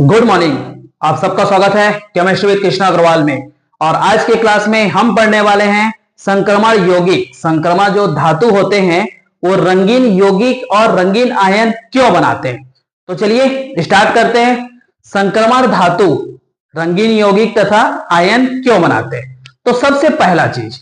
Good morning, आप सबका स्वागत है केमिस्ट्री विद कृष्णा अग्रवाल में। और आज के क्लास में हम पढ़ने वाले हैं संक्रमण यौगिक। संक्रमण जो धातु होते हैं वो रंगीन यौगिक और रंगीन आयन क्यों बनाते हैं। तो चलिए स्टार्ट करते हैं। संक्रमण धातु रंगीन यौगिक तथा आयन क्यों बनाते हैं। तो सबसे पहला चीज,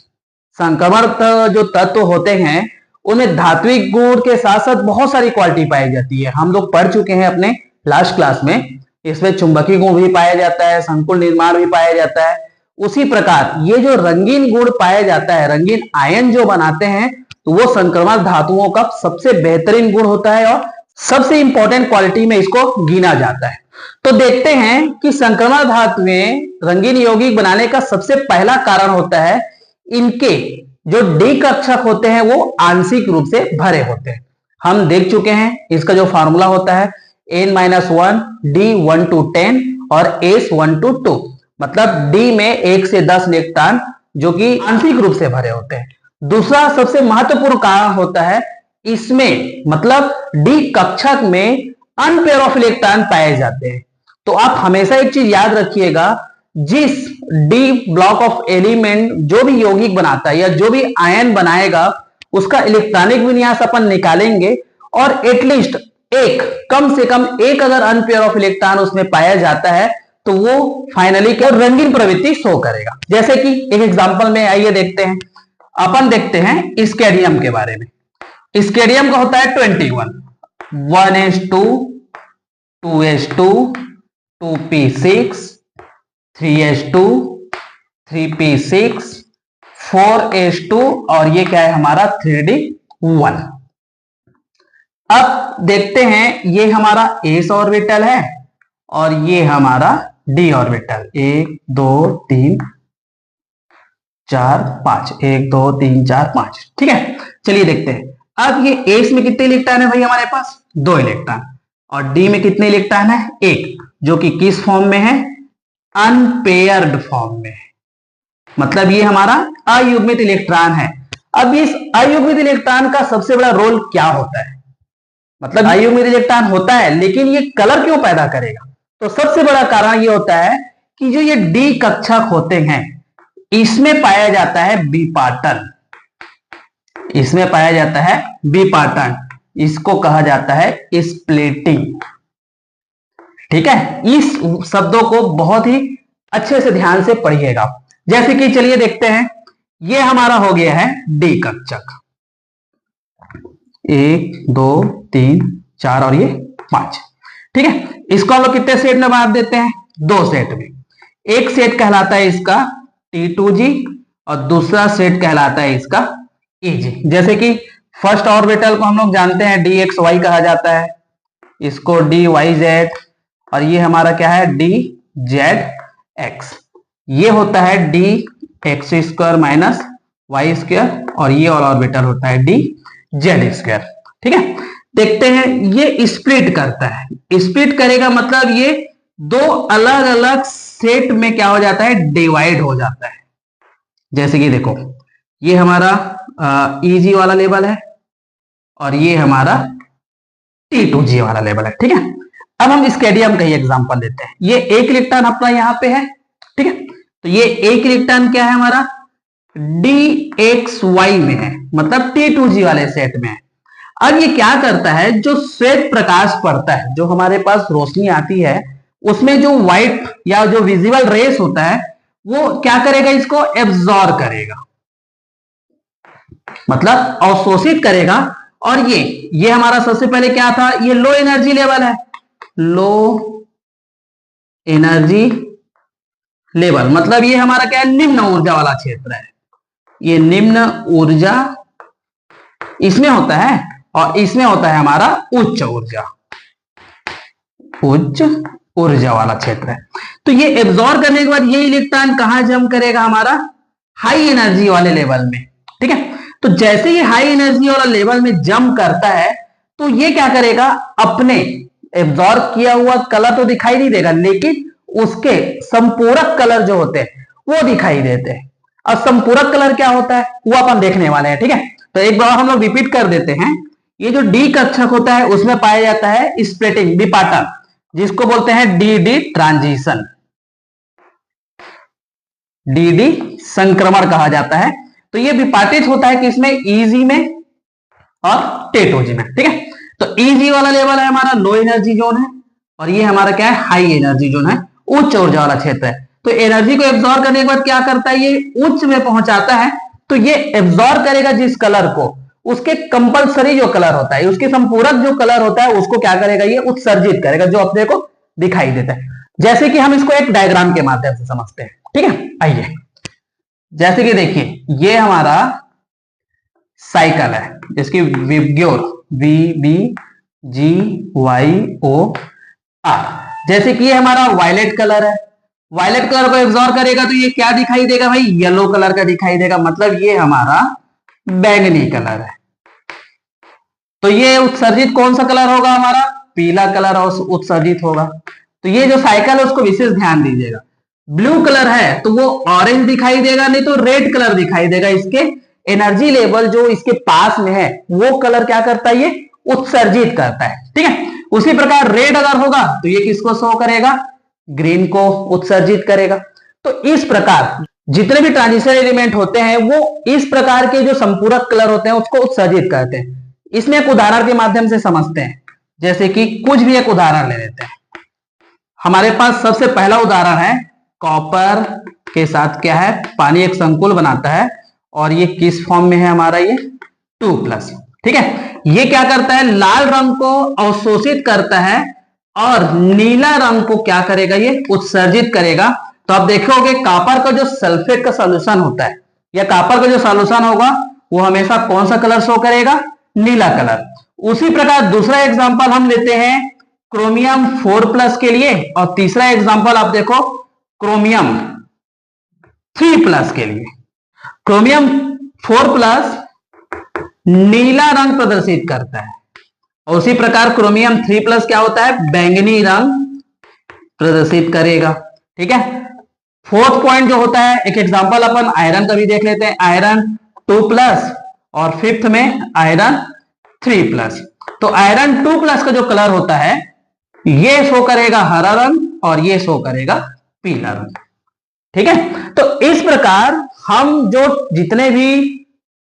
संक्रमण जो तत्व होते हैं उनमें धात्विक गुण के साथ साथ बहुत सारी क्वालिटी पाई जाती है। हम लोग पढ़ चुके हैं अपने लास्ट क्लास में। इसमें चुंबकीय गुण भी पाया जाता है, संकुल निर्माण भी पाया जाता है। उसी प्रकार ये जो रंगीन गुण पाया जाता है, रंगीन आयन जो बनाते हैं, तो वो संक्रमण धातुओं का सबसे बेहतरीन गुण होता है और सबसे इंपॉर्टेंट क्वालिटी में इसको गिना जाता है। तो देखते हैं कि संक्रमण धातुएं रंगीन यौगिक बनाने का सबसे पहला कारण होता है इनके जो डी कक्षक होते हैं वो आंशिक रूप से भरे होते हैं। हम देख चुके हैं इसका जो फार्मूला होता है n-1 d1 to 10 और s1 to 2, मतलब d में 1 से 10 इलेक्ट्रॉन जो कि आंशिक रूप से भरे होते हैं। दूसरा सबसे महत्वपूर्ण कारण होता है इसमें मतलब डी कक्षक में अनपेयर ऑफ इलेक्ट्रॉन पाए जाते हैं। तो आप हमेशा एक चीज याद रखिएगा, जिस डी ब्लॉक ऑफ एलिमेंट जो भी यौगिक बनाता है या जो भी आयन बनाएगा उसका इलेक्ट्रॉनिक विन्यास अपन निकालेंगे और एटलीस्ट एक, कम से कम एक अगर अनपेयर ऑफ इलेक्ट्रॉन उसमें पाया जाता है तो वो फाइनली क्या रंगीन प्रवृत्ति शो करेगा। जैसे कि एक एग्जांपल में आइए देखते हैं। अपन देखते हैं स्केडियम के बारे में। स्केडियम का होता है 21, 1s2, 2s2, 2p6, 3s2, 3p6, 4s2 और ये क्या है हमारा 3d1। अब देखते हैं ये हमारा s ऑर्बिटल है और ये हमारा d ऑर्बिटल। 1 2 3 4 5, 1 2 3 4 5। ठीक है, चलिए देखते हैं। अब ये s में कितने इलेक्ट्रॉन है भाई हमारे पास? 2 इलेक्ट्रॉन। और d में कितने इलेक्ट्रॉन है? 1, जो कि किस फॉर्म में है? अनपेयर्ड फॉर्म में है। मतलब ये हमारा अयुग्मित इलेक्ट्रॉन है। अब इस अयुग्मित इलेक्ट्रॉन का सबसे बड़ा रोल क्या होता है? मतलब अयुग्मित इलेक्ट्रॉन होता है लेकिन ये कलर क्यों पैदा करेगा? तो सबसे बड़ा कारण ये होता है कि जो ये डी कक्षक होते हैं इसमें पाया जाता है बिपाटन। इसमें पाया जाता है बिपाटन, इसको कहा जाता है स्प्लिटिंग। ठीक है, इस शब्दों को बहुत ही अच्छे से ध्यान से पढ़िएगा। जैसे कि चलिए देखते हैं, ये हमारा हो गया है डी कक्षक। 1 2 3 4 और ये 5। ठीक है, इसको हम लोग कितने सेट में बांट देते हैं? 2 सेट में। एक सेट कहलाता है इसका T2G और दूसरा सेट कहलाता है इसका EG। जैसे कि फर्स्ट ऑर्बिटल को हम लोग जानते हैं DXY कहा जाता है, इसको DYZ, और ये हमारा क्या है DZX। ये होता है DX² माइनस Y², और ये और ऑर्बिटल होता है DZ²। ठीक है, देखते हैं ये स्प्लिट करता है। स्प्लिट करेगा मतलब ये 2 अलग अलग सेट में क्या हो जाता है? डिवाइड हो जाता है। जैसे कि देखो, ये हमारा EG वाला लेवल है और ये हमारा T2G वाला लेवल है। ठीक है, अब हम स्केडियम का ही एग्जांपल लेते हैं। ये 1 इलेक्ट्रॉन अपना यहां पे है। ठीक है, तो ये 1 इलेक्ट्रॉन क्या है हमारा? DXY में है, मतलब T2G वाले सेट में है। अब ये क्या करता है, जो श्वेत प्रकाश पड़ता है, जो हमारे पास रोशनी आती है, उसमें जो व्हाइट या जो विजिबल रेस होता है वो क्या करेगा? इसको एब्जॉर्ब करेगा, मतलब अवशोषित करेगा। और ये हमारा सबसे पहले क्या था? ये लो एनर्जी लेवल है। लो एनर्जी लेवल मतलब ये हमारा क्या है? निम्न ऊर्जा वाला क्षेत्र है। ये निम्न ऊर्जा इसमें होता है और इसमें होता है हमारा उच्च ऊर्जा। उच्च ऊर्जा वाला क्षेत्र है। तो ये एब्जॉर्ब करने के बाद ये इलेक्ट्रॉन कहां जम करेगा? हमारा हाई एनर्जी वाले लेवल में। ठीक है, तो जैसे ये हाई एनर्जी वाला लेवल में जम करता है तो ये क्या करेगा? अपने एब्जॉर्ब किया हुआ कलर तो दिखाई नहीं देगा, लेकिन उसके संपूरक कलर जो होते हैं वो दिखाई देते हैं। और संपूरक कलर क्या होता है वो अपन देखने वाले हैं। ठीक है, तो एक बार हम लोग रिपीट कर देते हैं। ये जो डी कक्षक होता है उसमें पाया जाता है स्प्लिटिंग, विपाटन, जिसको बोलते हैं D D transition, D D संक्रमण कहा जाता है। तो ये विपाटित होता है किसमें, ईजी में और टेटोजी में। ठीक है, तो ईजी वाला लेवल है हमारा लो एनर्जी जोन है, और ये हमारा क्या है, हाई एनर्जी जोन है, उच्च ऊर्जा वाला क्षेत्र है। तो एनर्जी को एब्जॉर्ब करने के बाद क्या करता है, ये उच्च में पहुंचाता है, तो ये एब्जॉर्ब करेगा जिस कलर को, उसके कंपलसरी जो कलर होता है, उसके संपूरक जो कलर होता है उसको क्या करेगा, ये उत्सर्जित करेगा, जो अपने को दिखाई देता है। जैसे कि हम इसको एक डायग्राम के माध्यम से समझते हैं। ठीक है, आइए, जैसे कि देखिए ये हमारा साइकिल है, जिसकी विब्ग्योर VBGYOR, जैसे कि ये हमारा वायलेट कलर है, वायलेट कलर को एब्जॉर्ब करेगा तो ये क्या दिखाई देगा भाई, येलो कलर का दिखाई देगा, मतलब ये हमारा बैंगनी कलर है। तो ये उत्सर्जित कौन सा कलर होगा, हमारा पीला कलर उत्सर्जित होगा। तो ये जो साइकिल है उसको विशेष ध्यान दीजिएगा। ब्लू कलर है तो वो ऑरेंज दिखाई देगा, नहीं तो रेड कलर दिखाई देगा। इसके एनर्जी लेवल जो इसके पास में है वो कलर क्या करता है, ये उत्सर्जित करता है। ठीक है, उसी प्रकार रेड अगर होगा तो ये किसको शो करेगा, ग्रीन को उत्सर्जित करेगा। तो इस प्रकार जितने भी ट्रांजिशन एलिमेंट होते हैं वो इस प्रकार के जो संपूरक कलर होते हैं उसको उत्सर्जित करते हैं। इसमें एक उदाहरण के माध्यम से समझते हैं, जैसे कि कुछ भी एक उदाहरण ले लेते हैं। हमारे पास सबसे पहला उदाहरण है, कॉपर के साथ क्या है, पानी एक संकुल बनाता है, और ये किस फॉर्म में है हमारा, ये 2+। ठीक है, ये क्या करता है, लाल रंग को अवशोषित करता है और नीला रंग को क्या करेगा, ये उत्सर्जित करेगा। तो आप देखोगे कॉपर का जो सल्फेट का सॉल्यूशन होता है, या कॉपर का जो सॉल्यूशन होगा वो हमेशा कौन सा कलर शो करेगा, नीला कलर। उसी प्रकार दूसरा एग्जांपल हम लेते हैं क्रोमियम 4+ के लिए, और तीसरा एग्जांपल आप देखो क्रोमियम 3+ के लिए। क्रोमियम 4+ नीला रंग प्रदर्शित करता है, और उसी प्रकार क्रोमियम 3+ क्या होता है, बैंगनी रंग प्रदर्शित करेगा। ठीक है, फोर्थ पॉइंट जो होता है, एक एग्जांपल अपन आयरन का भी देख लेते हैं, आयरन 2+, और फिफ्थ में आयरन 3+। तो आयरन 2+ का जो कलर होता है ये शो करेगा हरा रंग, और ये शो करेगा पीला रंग। ठीक है, तो इस प्रकार हम जो जितने भी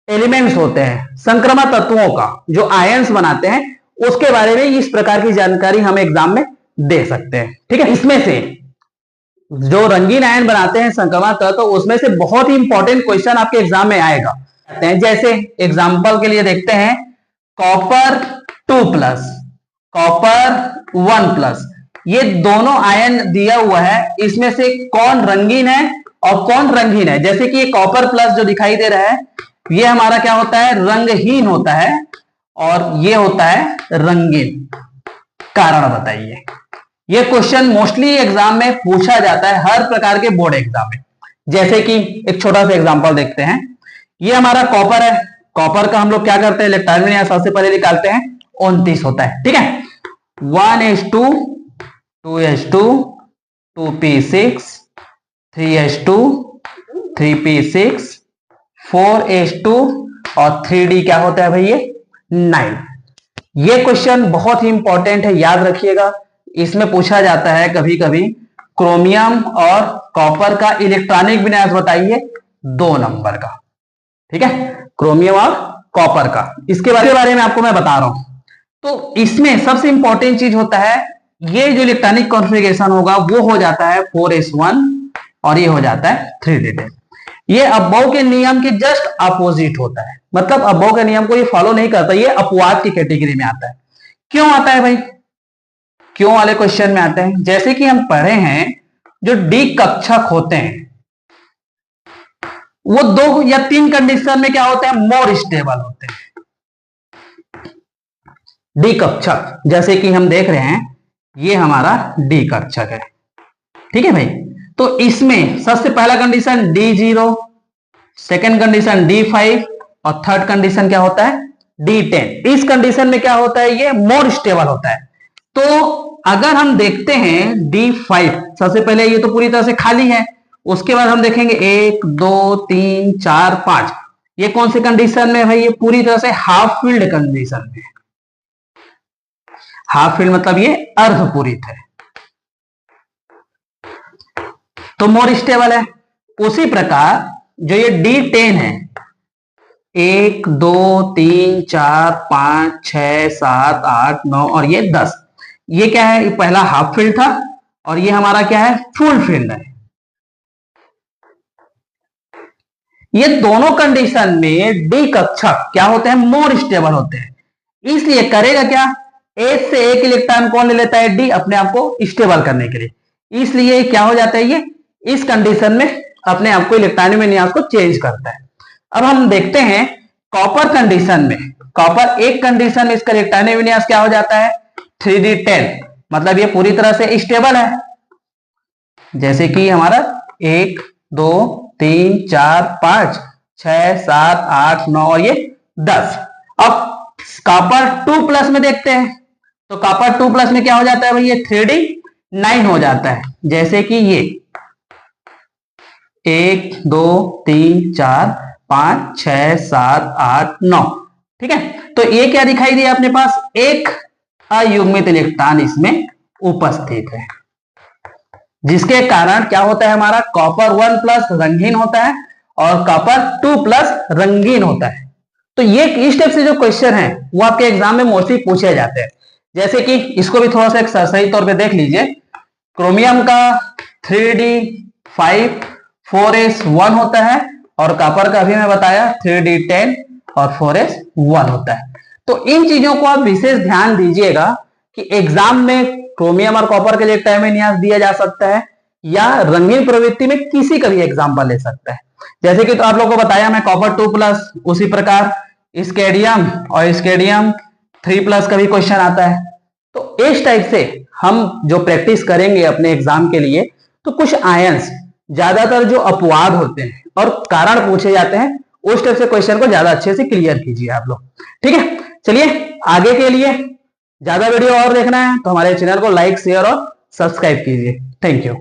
एलिमेंट्स होते हैं संक्रमण तत्वों का जो आयंस बनाते हैं उसके बारे में इस प्रकार की जानकारी हम एग्जाम में दे सकते हैं। ठीक है, इसमें से जो रंगीन आयन बनाते हैं संक्रमण तत्व, तो उसमें से बहुत ही इंपॉर्टेंट क्वेश्चन आपके एग्जाम में आएगा। जैसे एग्जांपल के लिए देखते हैं, कॉपर 2+, कॉपर 1+, ये दोनों आयन दिया हुआ है, इसमें से कौन रंगीन है और कौन रंगहीन है। जैसे कि ये कॉपर प्लस जो दिखाई दे रहा है ये हमारा क्या होता है, रंगहीन होता है, और ये होता है रंगीन। कारण बताइए। ये क्वेश्चन मोस्टली एग्जाम में पूछा जाता है, हर प्रकार के बोर्ड एग्जाम में। जैसे कि एक छोटा सा एग्जांपल देखते हैं, ये हमारा कॉपर है, कॉपर का हम लोग क्या करते हैं, इलेक्ट्रॉन विन्यास सबसे पहले निकालते हैं, 29 होता है। ठीक है, 1s2 2s2 2p6 3s2 3p6 4s2 और 3d क्या होता है भाई, ये 9। ये क्वेश्चन बहुत ही इंपॉर्टेंट है, याद रखिएगा। इसमें पूछा जाता है कभी कभी क्रोमियम और कॉपर का इलेक्ट्रॉनिक विन्यास बताइए 2 नंबर का। ठीक है, क्रोमियम और कॉपर का, इसके बारे में आपको मैं बता रहा हूं। तो इसमें सबसे इंपॉर्टेंट चीज होता है, ये जो इलेक्ट्रॉनिक कॉन्फ़िगरेशन होगा वो हो जाता है 4s1 और ये हो जाता है 3d10। ये अबोव के नियम के जस्ट अपोजिट होता है, मतलब अबोव के नियम को ये फॉलो नहीं करता, ये अपवाद की कैटेगरी में आता है। क्यों आता है भाई, क्यों वाले क्वेश्चन में आते हैं। जैसे कि हम पढ़े हैं, जो डी कक्षक होते हैं वो 2 या 3 कंडीशन में क्या होते हैं, मोर स्टेबल होते हैं। डी कक्षक जैसे कि हम देख रहे हैं, ये हमारा डी कक्षक है। ठीक है भाई, तो इसमें सबसे पहला condition D0, second condition D5 और थर्ड कंडीशन क्या होता है, D10। इस कंडीशन में क्या होता है, ये मोर स्टेबल होता है। तो अगर हम देखते हैं D5, सबसे पहले ये तो पूरी तरह से खाली है, उसके बाद हम देखेंगे 1 2 3 4 5, ये कौन से कंडीशन में भाई, ये पूरी तरह से हाफ फील्ड कंडीशन में। हाफ फील्ड मतलब ये अर्धपूरित है, तो मोर स्टेबल है। उसी प्रकार जो ये D10 है, 1 2 3 4 5 6 7 8 9 और ये 10, ये क्या है, ये पहला हाफ फील्ड था और ये हमारा क्या है, फुल फील्ड है। ये दोनों कंडीशन में डी कक्षक क्या होते हैं, मोर स्टेबल होते हैं। इसलिए करेगा क्या, एच से एक इलेक्ट्रॉन कौन ले लेता है, डी, अपने आप को स्टेबल करने के लिए। इसलिए क्या हो जाता है, ये इस कंडीशन में अपने आप को इलेक्ट्रॉनिक विन्यास को चेंज करता है। अब हम देखते हैं कॉपर कंडीशन में, कॉपर एक कंडीशन में इसका इलेक्ट्रॉनिक विन्यास क्या हो जाता है, 3d10, मतलब ये पूरी तरह से स्टेबल है। जैसे कि हमारा 1 2 3 4 5 6 7 8 9 और ये 10। अब कॉपर 2+ में देखते हैं, तो कॉपर 2+ में क्या हो जाता है भाई, ये 3d9 हो जाता है। जैसे कि ये 1 2 3 4 5 6 7 8 9, ठीक है। तो ये क्या दिखाई दिया अपने पास, एक अयुग्मित इलेक्ट्रॉन इसमें उपस्थित है, जिसके कारण क्या होता है, हमारा कॉपर 1+ रंगीन होता है और कॉपर 2+ रंगीन होता है। तो ये इस टाइप से जो क्वेश्चन है वो आपके एग्जाम में मोस्टली पूछे जाते हैं। जैसे कि इसको भी थोड़ा सा एक सही तौर पे देख लीजिए, क्रोमियम का 3d5 4s1 होता है और कॉपर का भी मैं बताया 3d10 और 4s1 होता है। तो इन चीजों को आप विशेष ध्यान दीजिएगा कि एग्जाम में क्रोमियम और कॉपर के लिए टाइम विन्यास दिया जा सकता है या रंगीन प्रवृत्ति में किसी का भी एग्जाम्पल ले सकता है। जैसे कि तो आप लोगों को बताया मैं कॉपर 2+, उसी प्रकार स्केडियम और स्केडियम 3+ का भी क्वेश्चन आता है। तो इस टाइप से हम जो प्रैक्टिस करेंगे अपने एग्जाम के लिए, तो कुछ आयंस ज्यादातर जो अपवाद होते हैं और कारण पूछे जाते हैं, उस टाइप से क्वेश्चन को ज्यादा अच्छे से क्लियर कीजिए आप लोग, ठीक है। चलिए आगे के लिए ज्यादा वीडियो और देखना है तो हमारे चैनल को लाइक शेयर और सब्सक्राइब कीजिए। Thank you.